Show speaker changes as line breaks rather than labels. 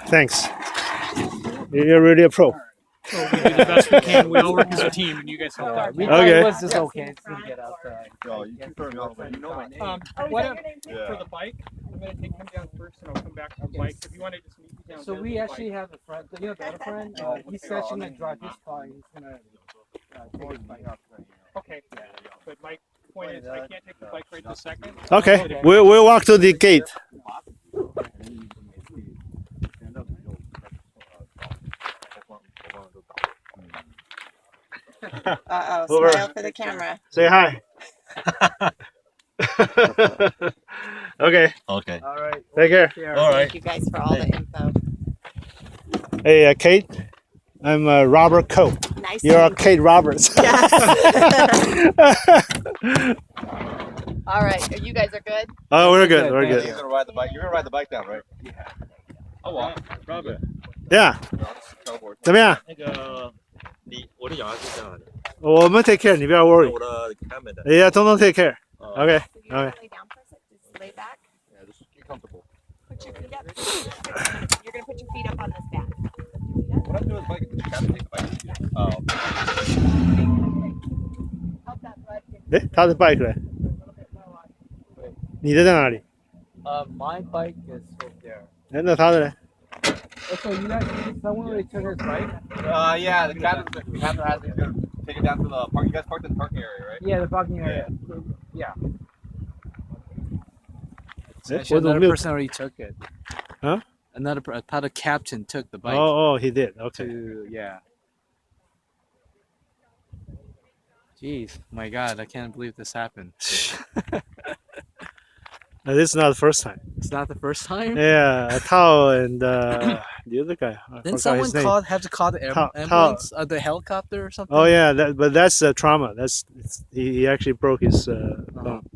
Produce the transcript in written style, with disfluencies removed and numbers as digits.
Thanks. You're really a pro.
So we do the best we can. We all work as a team, and you guys help out.
Okay.
It was just okay. It's gonna get outside.
Yo, you can throw me off, but you know my name.
For the bike, I'm gonna take him down first, and I'll come back to the bike. If you want to just meet me down.
So we actually have a friend. You know the other friend. He's actually gonna drive his car. He's gonna take his bike up.
Okay. But my point is, I can't take the bike right this second.
Okay. We'll walk to the gate.
Hoover. Smile for the camera.
Say hi. Okay.
Okay.
All right.
Take care.
All right.
Thank you guys for all the info.
Hey, Kate. I'm Robert Coe.
Nice.
You're Kate Roberts.
Yes. All right. You guys are good?
Oh, we're good. We're
You're
good.
gonna ride the bike. You're gonna ride the bike down, right? Yeah. Oh wow.
Robert.
Yeah. 怎么样？
那个我的养孩是这样的，
我们 take care， 你不要 worry。
我的他们的。
Yeah， 通通 take care。Okay.
So you're gonna lay down for a sec. Just lay back.
Yeah, just get comfortable.
Put your feet up. You're gonna put your feet up on this back.
What I'm doing is bike. You have to take the bike. Oh.
Help that bud get
诶，他的 bike 嘞？
a little bit low on.
你的在哪里？
My bike is over there.
哎，那他的嘞？
So you guys, someone already took his bike?
Yeah, the captain has to take it down to the park. You guys parked in the parking area, right?
Yeah, the parking area. Yeah.
Actually,
Another person already took it.
Huh?
I thought a captain took the bike.
Oh, he did. Okay.
Yeah. Jeez, my God, I can't believe this happened.
This is not the first time.
It's not the first time?
Yeah, Tao and the other guy.
Didn't someone have to call the ambulance, the helicopter or something?
Oh yeah, but that's trauma. He actually broke his bone.